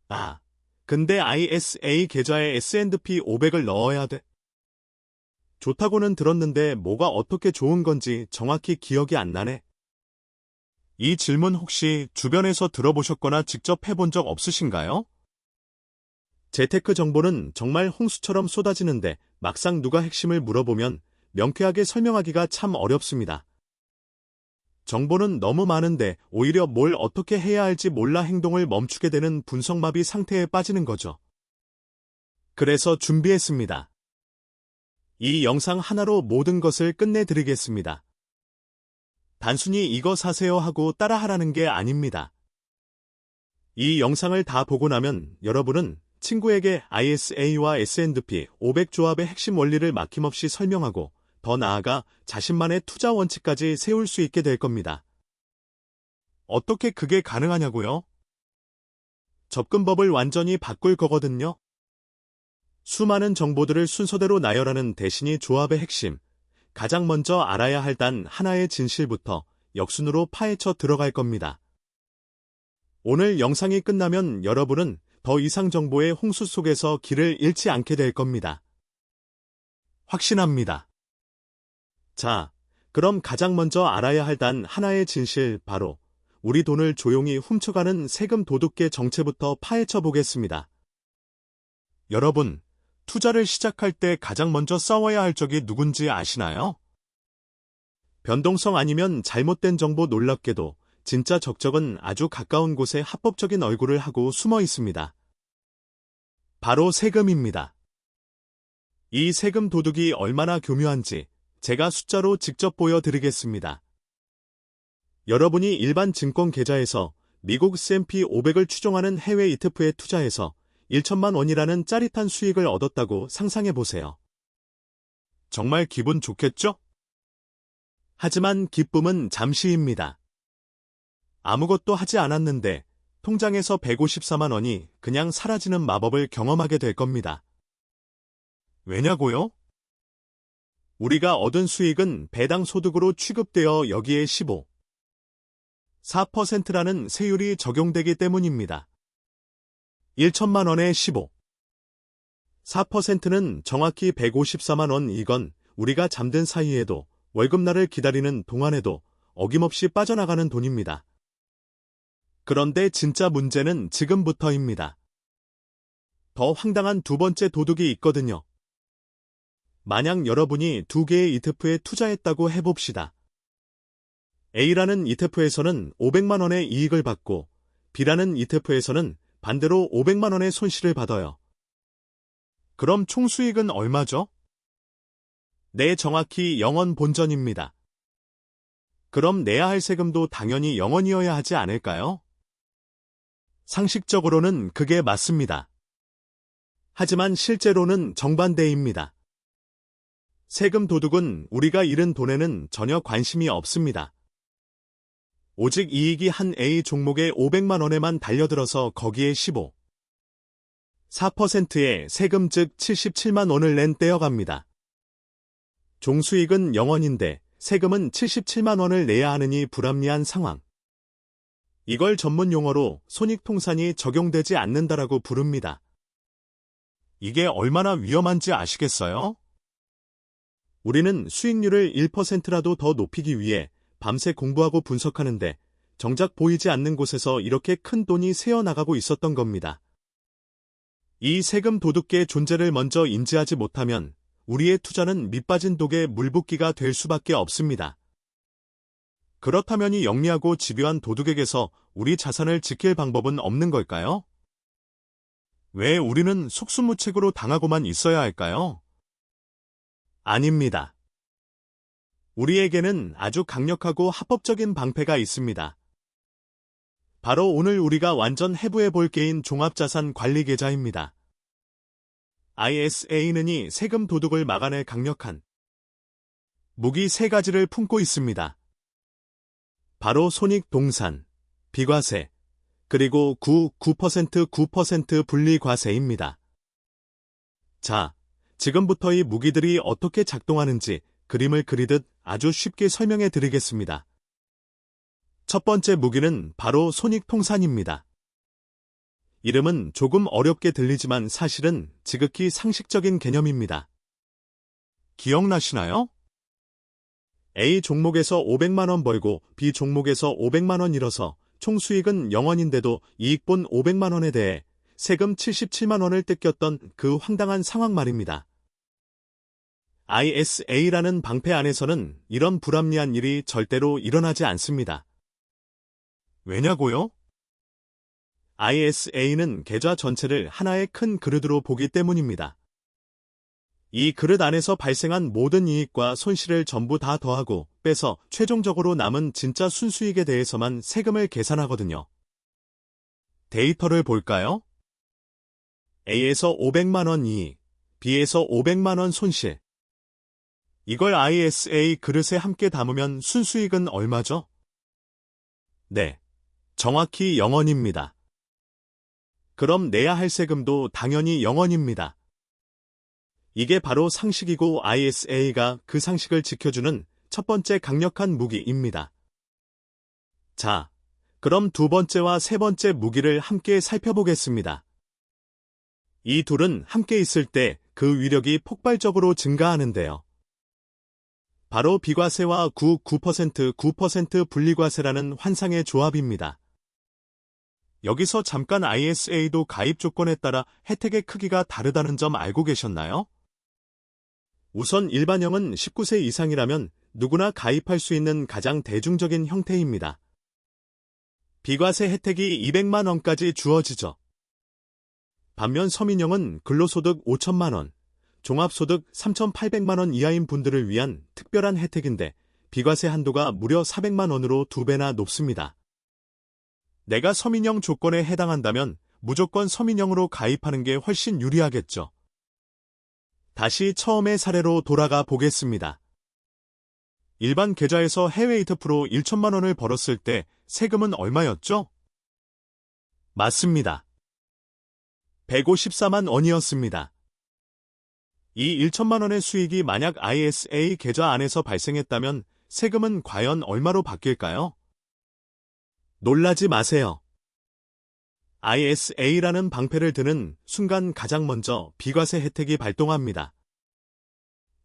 아, 근데 ISA 계좌에 S&P 500을 넣어야 돼. 좋다고는 들었는데 뭐가 어떻게 좋은 건지 정확히 기억이 안 나네. 이 질문 혹시 주변에서 들어보셨거나 직접 해본 적 없으신가요? 재테크 정보는 정말 홍수처럼 쏟아지는데 막상 누가 핵심을 물어보면 명쾌하게 설명하기가 참 어렵습니다. 정보는 너무 많은데 오히려 뭘 어떻게 해야 할지 몰라 행동을 멈추게 되는 분석마비 상태에 빠지는 거죠. 그래서 준비했습니다. 이 영상 하나로 모든 것을 끝내드리겠습니다. 단순히 이거 사세요 하고 따라하라는 게 아닙니다. 이 영상을 다 보고 나면 여러분은 친구에게 ISA와 S&P 500 조합의 핵심 원리를 막힘없이 설명하고 더 나아가 자신만의 투자 원칙까지 세울 수 있게 될 겁니다. 어떻게 그게 가능하냐고요? 접근법을 완전히 바꿀 거거든요. 수많은 정보들을 순서대로 나열하는 대신이 조합의 핵심, 가장 먼저 알아야 할 단 하나의 진실부터 역순으로 파헤쳐 들어갈 겁니다. 오늘 영상이 끝나면 여러분은 더 이상 정보의 홍수 속에서 길을 잃지 않게 될 겁니다. 확신합니다. 자, 그럼 가장 먼저 알아야 할 단 하나의 진실, 바로 우리 돈을 조용히 훔쳐가는 세금 도둑계 정체부터 파헤쳐 보겠습니다. 여러분, 투자를 시작할 때 가장 먼저 싸워야 할 적이 누군지 아시나요? 변동성 아니면 잘못된 정보. 놀랍게도 진짜 적적은 아주 가까운 곳에 합법적인 얼굴을 하고 숨어 있습니다. 바로 세금입니다. 이 세금 도둑이 얼마나 교묘한지 제가 숫자로 직접 보여드리겠습니다. 여러분이 일반 증권 계좌에서 미국 S&P 500을 추종하는 해외 ETF에 투자해서 1천만 원이라는 짜릿한 수익을 얻었다고 상상해보세요. 정말 기분 좋겠죠? 하지만 기쁨은 잠시입니다. 아무것도 하지 않았는데 통장에서 154만 원이 그냥 사라지는 마법을 경험하게 될 겁니다. 왜냐고요? 우리가 얻은 수익은 배당 소득으로 취급되어 여기에 4%라는 세율이 적용되기 때문입니다. 1천만 원에 4%는 정확히 154만 원. 이건 우리가 잠든 사이에도 월급날을 기다리는 동안에도 어김없이 빠져나가는 돈입니다. 그런데 진짜 문제는 지금부터입니다. 더 황당한 두 번째 도둑이 있거든요. 만약 여러분이 두 개의 ETF에 투자했다고 해봅시다. A라는 ETF에서는 500만 원의 이익을 받고 B라는 ETF에서는 반대로 500만 원의 손실을 받아요. 그럼 총 수익은 얼마죠? 네, 정확히 0원 본전입니다. 그럼 내야 할 세금도 당연히 0원이어야 하지 않을까요? 상식적으로는 그게 맞습니다. 하지만 실제로는 정반대입니다. 세금 도둑은 우리가 잃은 돈에는 전혀 관심이 없습니다. 오직 이익이 한 A 종목에 500만 원에만 달려들어서 거기에 4%의 세금, 즉 77만 원을 낸 떼어갑니다. 종수익은 0원인데 세금은 77만 원을 내야 하느니 불합리한 상황. 이걸 전문 용어로 손익통산이 적용되지 않는다라고 부릅니다. 이게 얼마나 위험한지 아시겠어요? 우리는 수익률을 1%라도 더 높이기 위해 밤새 공부하고 분석하는데 정작 보이지 않는 곳에서 이렇게 큰 돈이 새어나가고 있었던 겁니다. 이 세금 도둑계의 존재를 먼저 인지하지 못하면 우리의 투자는 밑빠진 독에 물붓기가 될 수밖에 없습니다. 그렇다면 이 영리하고 집요한 도둑에게서 우리 자산을 지킬 방법은 없는 걸까요? 왜 우리는 속수무책으로 당하고만 있어야 할까요? 아닙니다. 우리에게는 아주 강력하고 합법적인 방패가 있습니다. 바로 오늘 우리가 완전 해부해 볼 개인 종합자산 관리 계좌입니다. ISA는 이 세금 도둑을 막아낼 강력한 무기 세 가지를 품고 있습니다. 바로 손익동산, 비과세, 그리고 9% 분리과세입니다. 자, 지금부터 이 무기들이 어떻게 작동하는지 그림을 그리듯 아주 쉽게 설명해 드리겠습니다. 첫 번째 무기는 바로 손익통산입니다. 이름은 조금 어렵게 들리지만 사실은 지극히 상식적인 개념입니다. 기억나시나요? A 종목에서 500만 원 벌고 B 종목에서 500만 원 잃어서 총 수익은 0원인데도 이익본 500만 원에 대해 세금 77만 원을 뜯겼던 그 황당한 상황 말입니다. ISA라는 방패 안에서는 이런 불합리한 일이 절대로 일어나지 않습니다. 왜냐고요? ISA는 계좌 전체를 하나의 큰 그릇으로 보기 때문입니다. 이 그릇 안에서 발생한 모든 이익과 손실을 전부 다 더하고 빼서 최종적으로 남은 진짜 순수익에 대해서만 세금을 계산하거든요. 데이터를 볼까요? A에서 500만 원 이익, B에서 500만 원 손실. 이걸 ISA 그릇에 함께 담으면 순수익은 얼마죠? 네, 정확히 0원입니다. 그럼 내야 할 세금도 당연히 0원입니다. 이게 바로 상식이고 ISA가 그 상식을 지켜주는 첫 번째 강력한 무기입니다. 자, 그럼 두 번째와 세 번째 무기를 함께 살펴보겠습니다. 이 둘은 함께 있을 때 그 위력이 폭발적으로 증가하는데요. 바로 비과세와 9% 분리과세라는 환상의 조합입니다. 여기서 잠깐 ISA도 가입 조건에 따라 혜택의 크기가 다르다는 점 알고 계셨나요? 우선 일반형은 19세 이상이라면 누구나 가입할 수 있는 가장 대중적인 형태입니다. 비과세 혜택이 200만 원까지 주어지죠. 반면 서민형은 근로소득 5천만 원, 종합소득 3,800만 원 이하인 분들을 위한 특별한 혜택인데 비과세 한도가 무려 400만 원으로 2배나 높습니다. 내가 서민형 조건에 해당한다면 무조건 서민형으로 가입하는 게 훨씬 유리하겠죠. 다시 처음의 사례로 돌아가 보겠습니다. 일반 계좌에서 해외 이트프로 1천만 원을 벌었을 때 세금은 얼마였죠? 맞습니다. 154만 원이었습니다. 이 1천만 원의 수익이 만약 ISA 계좌 안에서 발생했다면 세금은 과연 얼마로 바뀔까요? 놀라지 마세요. ISA라는 방패를 드는 순간 가장 먼저 비과세 혜택이 발동합니다.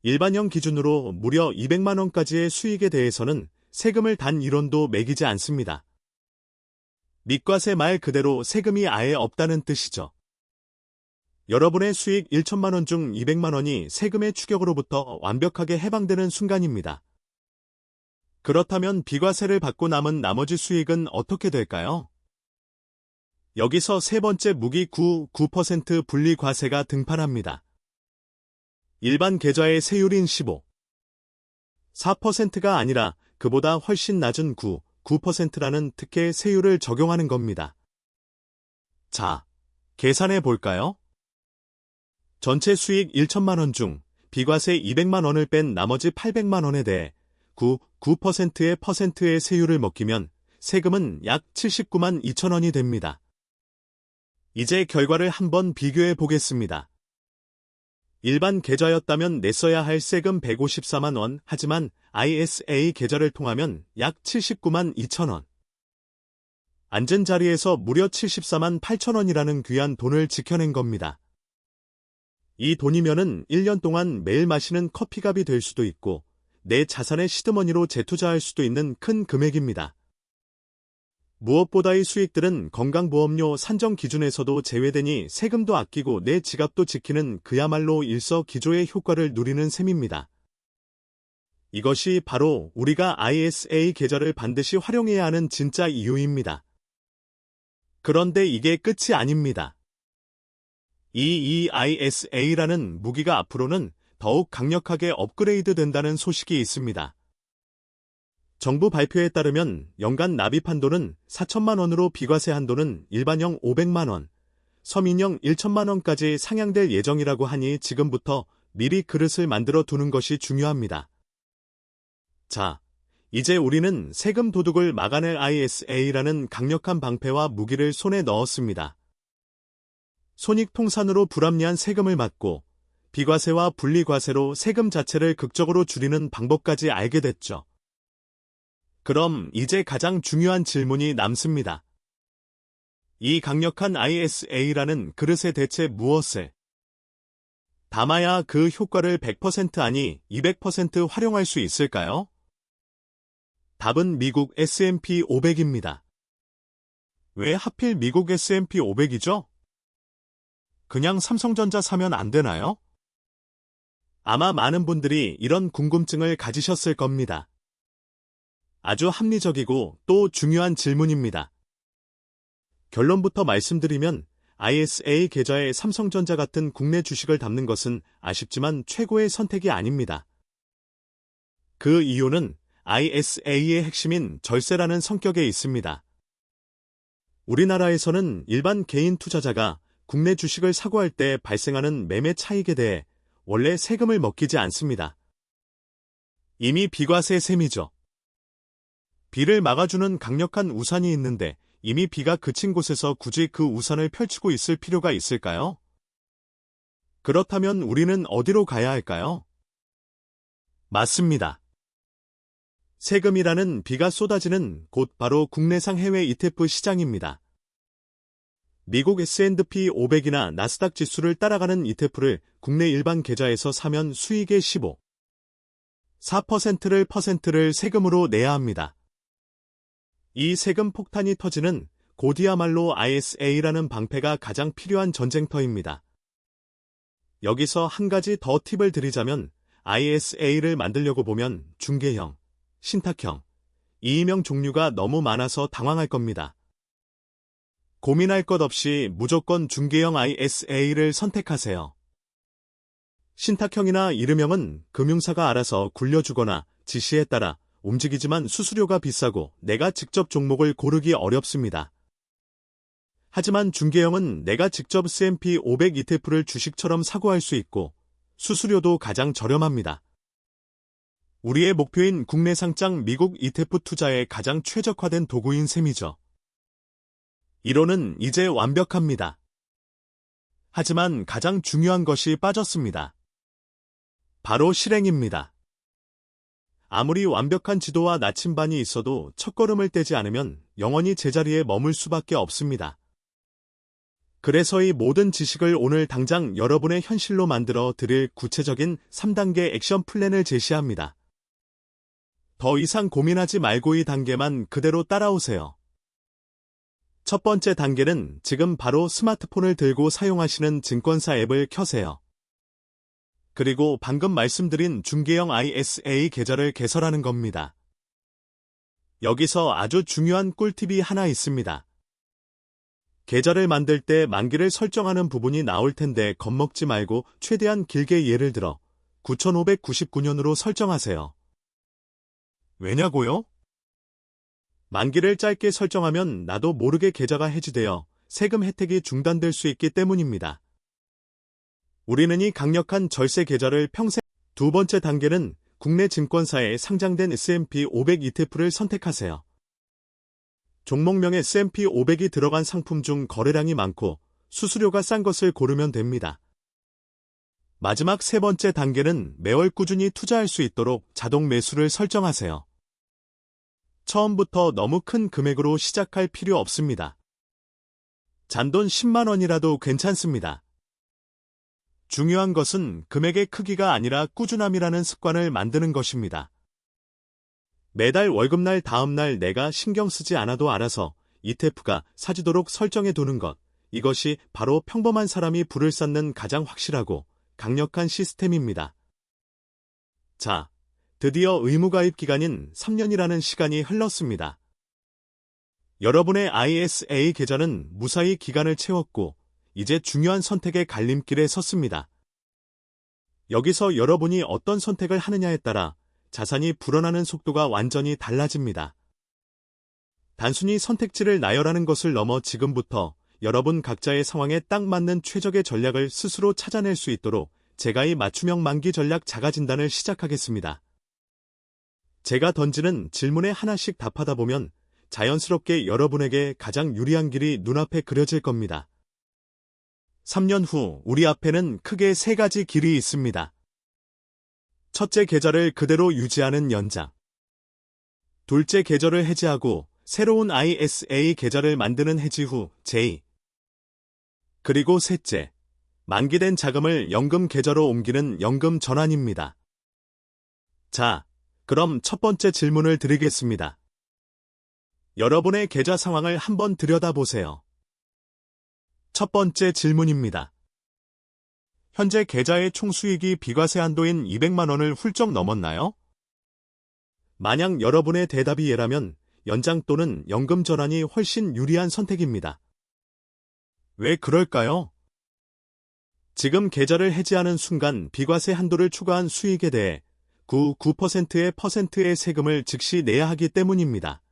일반형 기준으로 무려 200만 원까지의 수익에 대해서는 세금을 단 1원도 매기지 않습니다. 밑과세 말 그대로 세금이 아예 없다는 뜻이죠. 여러분의 수익 1천만 원 중 200만 원이 세금의 추격으로부터 완벽하게 해방되는 순간입니다. 그렇다면 비과세를 받고 남은 나머지 수익은 어떻게 될까요? 여기서 세 번째 무기 9% 분리과세가 등판합니다. 일반 계좌의 세율인 4%가 아니라 그보다 훨씬 낮은 9%라는 특혜 세율을 적용하는 겁니다. 자, 계산해 볼까요? 전체 수익 1천만 원 중 비과세 200만 원을 뺀 나머지 800만 원에 대해 9%의 퍼센트의 세율을 먹기면 세금은 약 79만 2천 원이 됩니다. 이제 결과를 한번 비교해 보겠습니다. 일반 계좌였다면 냈어야 할 세금 154만 원, 하지만 ISA 계좌를 통하면 약 79만 2천 원. 앉은 자리에서 무려 74만 8천 원이라는 귀한 돈을 지켜낸 겁니다. 이 돈이면은 1년 동안 매일 마시는 커피값이 될 수도 있고 내 자산의 시드머니로 재투자할 수도 있는 큰 금액입니다. 무엇보다 이 수익들은 건강보험료 산정 기준에서도 제외되니 세금도 아끼고 내 지갑도 지키는 그야말로 일석이조의 효과를 누리는 셈입니다. 이것이 바로 우리가 ISA 계좌를 반드시 활용해야 하는 진짜 이유입니다. 그런데 이게 끝이 아닙니다. 이 ISA라는 무기가 앞으로는 더욱 강력하게 업그레이드 된다는 소식이 있습니다. 정부 발표에 따르면 연간 납입 한도는 4천만 원으로 비과세 한도는 일반형 500만 원, 서민형 1천만 원까지 상향될 예정이라고 하니 지금부터 미리 그릇을 만들어 두는 것이 중요합니다. 자, 이제 우리는 세금 도둑을 막아낼 ISA라는 강력한 방패와 무기를 손에 넣었습니다. 손익통산으로 불합리한 세금을 막고 비과세와 분리과세로 세금 자체를 극적으로 줄이는 방법까지 알게 됐죠. 그럼 이제 가장 중요한 질문이 남습니다. 이 강력한 ISA라는 그릇에 대체 무엇을 담아야 그 효과를 100% 아니 200% 활용할 수 있을까요? 답은 미국 S&P 500입니다. 왜 하필 미국 S&P 500이죠? 그냥 삼성전자 사면 안 되나요? 아마 많은 분들이 이런 궁금증을 가지셨을 겁니다. 아주 합리적이고 또 중요한 질문입니다. 결론부터 말씀드리면 ISA 계좌에 삼성전자 같은 국내 주식을 담는 것은 아쉽지만 최고의 선택이 아닙니다. 그 이유는 ISA의 핵심인 절세라는 성격에 있습니다. 우리나라에서는 일반 개인 투자자가 국내 주식을 사고 할 때 발생하는 매매 차익에 대해 원래 세금을 먹히지 않습니다. 이미 비과세 셈이죠. 비를 막아주는 강력한 우산이 있는데 이미 비가 그친 곳에서 굳이 그 우산을 펼치고 있을 필요가 있을까요? 그렇다면 우리는 어디로 가야 할까요? 맞습니다. 세금이라는 비가 쏟아지는 곳 바로 국내상 해외 ETF 시장입니다. 미국 S&P 500이나 나스닥 지수를 따라가는 ETF를 국내 일반 계좌에서 사면 수익의 4%를 세금으로 내야 합니다. 이 세금 폭탄이 터지는 곧이야말로 ISA라는 방패가 가장 필요한 전쟁터입니다. 여기서 한 가지 더 팁을 드리자면 ISA를 만들려고 보면 중개형, 신탁형, 이의명 종류가 너무 많아서 당황할 겁니다. 고민할 것 없이 무조건 중개형 ISA를 선택하세요. 신탁형이나 이름형은 금융사가 알아서 굴려주거나 지시에 따라 움직이지만 수수료가 비싸고 내가 직접 종목을 고르기 어렵습니다. 하지만 중개형은 내가 직접 S&P 500 ETF를 주식처럼 사고 할 수 있고 수수료도 가장 저렴합니다. 우리의 목표인 국내 상장 미국 ETF 투자에 가장 최적화된 도구인 셈이죠. 이론은 이제 완벽합니다. 하지만 가장 중요한 것이 빠졌습니다. 바로 실행입니다. 아무리 완벽한 지도와 나침반이 있어도 첫걸음을 떼지 않으면 영원히 제자리에 머물 수밖에 없습니다. 그래서 이 모든 지식을 오늘 당장 여러분의 현실로 만들어 드릴 구체적인 3단계 액션 플랜을 제시합니다. 더 이상 고민하지 말고 이 단계만 그대로 따라오세요. 첫 번째 단계는 지금 바로 스마트폰을 들고 사용하시는 증권사 앱을 켜세요. 그리고 방금 말씀드린 중개형 ISA 계좌를 개설하는 겁니다. 여기서 아주 중요한 꿀팁이 하나 있습니다. 계좌를 만들 때 만기를 설정하는 부분이 나올 텐데 겁먹지 말고 최대한 길게 예를 들어 9599년으로 설정하세요. 왜냐고요? 만기를 짧게 설정하면 나도 모르게 계좌가 해지되어 세금 혜택이 중단될 수 있기 때문입니다. 우리는 이 강력한 절세 계좌를 평생. 두 번째 단계는 국내 증권사에 상장된 S&P 500 ETF를 선택하세요. 종목명에 S&P 500이 들어간 상품 중 거래량이 많고 수수료가 싼 것을 고르면 됩니다. 마지막 세 번째 단계는 매월 꾸준히 투자할 수 있도록 자동 매수를 설정하세요. 처음부터 너무 큰 금액으로 시작할 필요 없습니다. 잔돈 10만 원이라도 괜찮습니다. 중요한 것은 금액의 크기가 아니라 꾸준함이라는 습관을 만드는 것입니다. 매달 월급날 다음날 내가 신경 쓰지 않아도 알아서 ETF가 사지도록 설정해 두는 것, 이것이 바로 평범한 사람이 부를 쌓는 가장 확실하고 강력한 시스템입니다. 자, 드디어 의무가입 기간인 3년이라는 시간이 흘렀습니다. 여러분의 ISA 계좌는 무사히 기간을 채웠고 이제 중요한 선택의 갈림길에 섰습니다. 여기서 여러분이 어떤 선택을 하느냐에 따라 자산이 불어나는 속도가 완전히 달라집니다. 단순히 선택지를 나열하는 것을 넘어 지금부터 여러분 각자의 상황에 딱 맞는 최적의 전략을 스스로 찾아낼 수 있도록 제가 이 맞춤형 만기 전략 자가진단을 시작하겠습니다. 제가 던지는 질문에 하나씩 답하다 보면 자연스럽게 여러분에게 가장 유리한 길이 눈앞에 그려질 겁니다. 3년 후 우리 앞에는 크게 세 가지 길이 있습니다. 첫째, 계좌를 그대로 유지하는 연장. 둘째, 계좌를 해지하고 새로운 ISA 계좌를 만드는 해지 후 제2. 그리고 셋째, 만기된 자금을 연금 계좌로 옮기는 연금 전환입니다. 자, 그럼 첫 번째 질문을 드리겠습니다. 여러분의 계좌 상황을 한번 들여다보세요. 첫 번째 질문입니다. 현재 계좌의 총수익이 비과세 한도인 200만 원을 훌쩍 넘었나요? 만약 여러분의 대답이 예라면 연장 또는 연금 전환이 훨씬 유리한 선택입니다. 왜 그럴까요? 지금 계좌를 해지하는 순간 비과세 한도를 초과한 수익에 대해 9%의 세금을 즉시 내야 하기 때문입니다.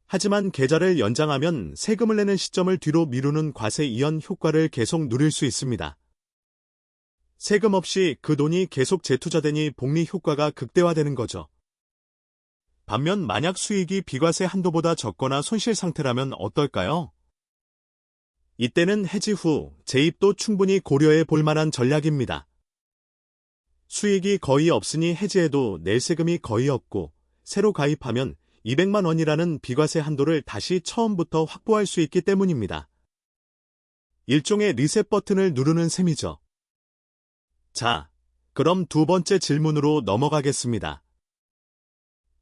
하지만 계좌를 연장하면 세금을 내는 시점을 뒤로 미루는 과세 이연 효과를 계속 누릴 수 있습니다. 세금 없이 그 돈이 계속 재투자되니 복리 효과가 극대화되는 거죠. 반면 만약 수익이 비과세 한도보다 적거나 손실 상태라면 어떨까요? 이때는 해지 후 재입도 충분히 고려해 볼 만한 전략입니다. 수익이 거의 없으니 해지해도 낼 세금이 거의 없고 새로 가입하면 200만 원이라는 비과세 한도를 다시 처음부터 확보할 수 있기 때문입니다. 일종의 리셋 버튼을 누르는 셈이죠. 자, 그럼 두 번째 질문으로 넘어가겠습니다.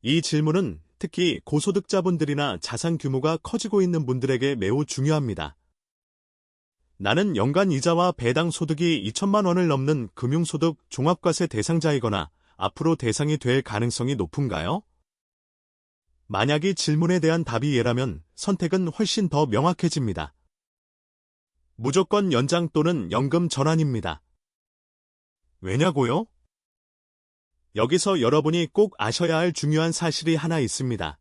이 질문은 특히 고소득자분들이나 자산 규모가 커지고 있는 분들에게 매우 중요합니다. 나는 연간 이자와 배당 소득이 2천만 원을 넘는 금융소득 종합과세 대상자이거나 앞으로 대상이 될 가능성이 높은가요? 만약 이 질문에 대한 답이 예라면 선택은 훨씬 더 명확해집니다. 무조건 연장 또는 연금 전환입니다. 왜냐고요? 여기서 여러분이 꼭 아셔야 할 중요한 사실이 하나 있습니다.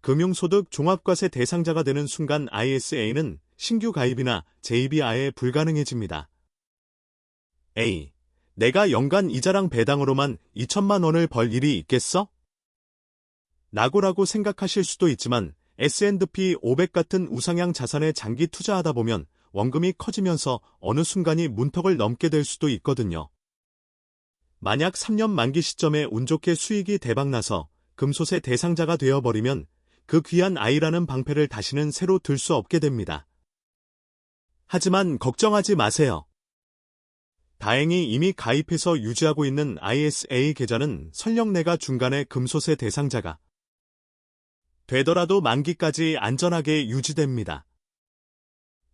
금융소득 종합과세 대상자가 되는 순간 ISA는 신규 가입이나 재입이 아예 불가능해집니다. A. 내가 연간 이자랑 배당으로만 2천만 원을 벌 일이 있겠어? 라고 생각하실 수도 있지만 S&P 500 같은 우상향 자산에 장기 투자하다 보면 원금이 커지면서 어느 순간이 문턱을 넘게 될 수도 있거든요. 만약 3년 만기 시점에 운 좋게 수익이 대박나서 금소세 대상자가 되어버리면 그 귀한 아이라는 방패를 다시는 새로 들 수 없게 됩니다. 하지만 걱정하지 마세요. 다행히 이미 가입해서 유지하고 있는 ISA 계좌는 설령 내가 중간에 금소세 대상자가 되더라도 만기까지 안전하게 유지됩니다.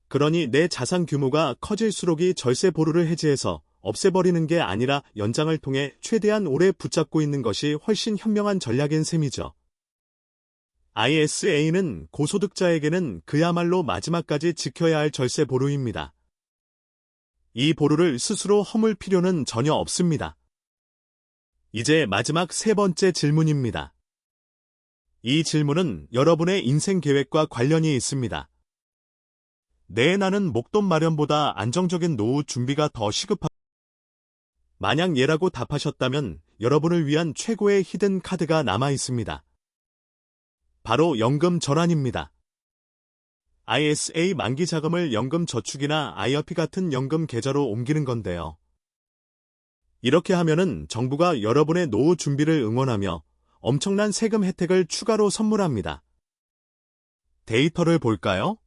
그러니 내 자산 규모가 커질수록이 절세 보루를 해지해서 없애버리는 게 아니라 연장을 통해 최대한 오래 붙잡고 있는 것이 훨씬 현명한 전략인 셈이죠. ISA는 고소득자에게는 그야말로 마지막까지 지켜야 할 절세 보루입니다. 이 보루를 스스로 허물 필요는 전혀 없습니다. 이제 마지막 세 번째 질문입니다. 이 질문은 여러분의 인생 계획과 관련이 있습니다. 네, 나는 목돈 마련보다 안정적인 노후 준비가 더 시급하다. 만약 예라고 답하셨다면 여러분을 위한 최고의 히든 카드가 남아 있습니다. 바로 연금 전환입니다. ISA 만기 자금을 연금 저축이나 IRP 같은 연금 계좌로 옮기는 건데요. 이렇게 하면은 정부가 여러분의 노후 준비를 응원하며 엄청난 세금 혜택을 추가로 선물합니다. 데이터를 볼까요?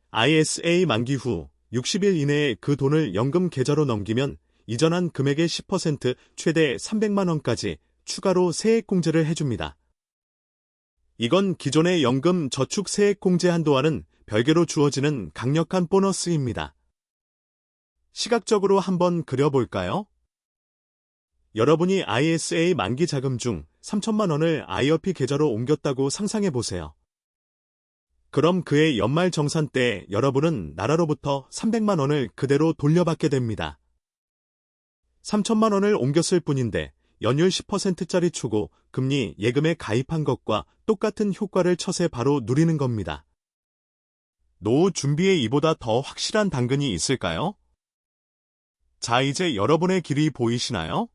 ISA 만기 후 60일 이내에 그 돈을 연금 계좌로 넘기면 이전한 금액의 10% 최대 300만 원까지 추가로 세액공제를 해줍니다. 이건 기존의 연금 저축 세액공제 한도와는 별개로 주어지는 강력한 보너스입니다. 시각적으로 한번 그려볼까요? 여러분이 ISA 만기 자금 중 3천만 원을 IRP 계좌로 옮겼다고 상상해보세요. 그럼 그해 연말 정산 때 여러분은 나라로부터 300만 원을 그대로 돌려받게 됩니다. 3천만 원을 옮겼을 뿐인데 연율 10%짜리 초고 금리 예금에 가입한 것과 똑같은 효과를 처세 바로 누리는 겁니다. 노후 준비에 이보다 더 확실한 당근이 있을까요? 자, 이제 여러분의 길이 보이시나요?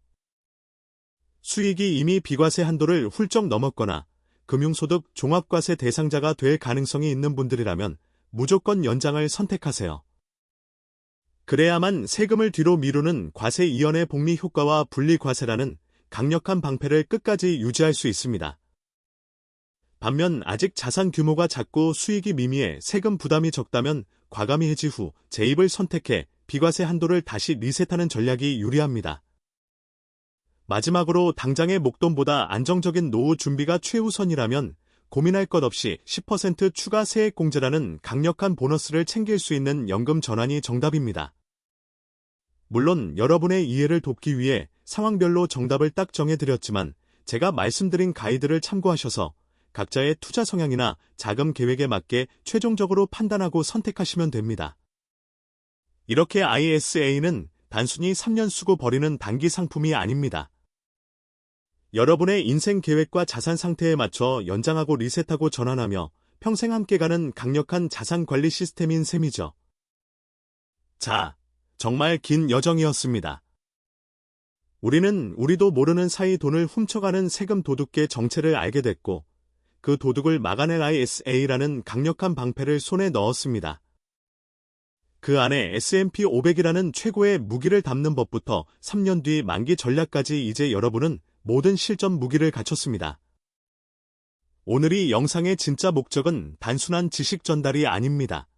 수익이 이미 비과세 한도를 훌쩍 넘었거나 금융소득 종합과세 대상자가 될 가능성이 있는 분들이라면 무조건 연장을 선택하세요. 그래야만 세금을 뒤로 미루는 과세 이연의 복리 효과와 분리과세라는 강력한 방패를 끝까지 유지할 수 있습니다. 반면 아직 자산 규모가 작고 수익이 미미해 세금 부담이 적다면 과감히 해지 후 재입을 선택해 비과세 한도를 다시 리셋하는 전략이 유리합니다. 마지막으로 당장의 목돈보다 안정적인 노후 준비가 최우선이라면 고민할 것 없이 10% 추가 세액공제라는 강력한 보너스를 챙길 수 있는 연금 전환이 정답입니다. 물론 여러분의 이해를 돕기 위해 상황별로 정답을 딱 정해드렸지만 제가 말씀드린 가이드를 참고하셔서 각자의 투자 성향이나 자금 계획에 맞게 최종적으로 판단하고 선택하시면 됩니다. 이렇게 ISA는 단순히 3년 쓰고 버리는 단기 상품이 아닙니다. 여러분의 인생 계획과 자산 상태에 맞춰 연장하고 리셋하고 전환하며 평생 함께 가는 강력한 자산 관리 시스템인 셈이죠. 자, 정말 긴 여정이었습니다. 우리는 우리도 모르는 사이 돈을 훔쳐가는 세금 도둑의 정체를 알게 됐고 그 도둑을 막아낼 ISA라는 강력한 방패를 손에 넣었습니다. 그 안에 S&P 500이라는 최고의 무기를 담는 법부터 3년 뒤 만기 전략까지 이제 여러분은 모든 실전 무기를 갖췄습니다. 오늘 이 영상의 진짜 목적은 단순한 지식 전달이 아닙니다.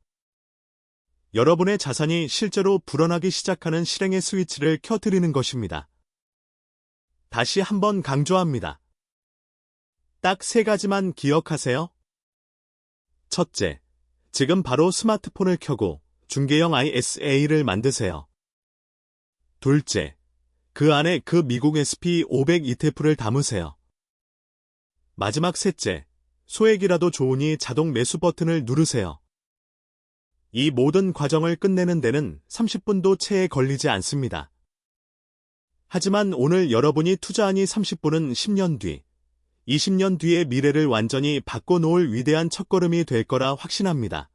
여러분의 자산이 실제로 불어나기 시작하는 실행의 스위치를 켜드리는 것입니다. 다시 한번 강조합니다. 딱 3가지만 기억하세요. 첫째, 지금 바로 스마트폰을 켜고 중개형 ISA를 만드세요. 둘째, 그 안에 그 미국 S&P 500 ETF를 담으세요. 마지막 셋째, 소액이라도 좋으니 자동 매수 버튼을 누르세요. 이 모든 과정을 끝내는 데는 30분도 채에 걸리지 않습니다. 하지만 오늘 여러분이 투자한 이 30분은 10년 뒤, 20년 뒤의 미래를 완전히 바꿔놓을 위대한 첫걸음이 될 거라 확신합니다.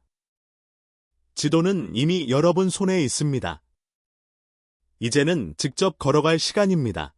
지도는 이미 여러분 손에 있습니다. 이제는 직접 걸어갈 시간입니다.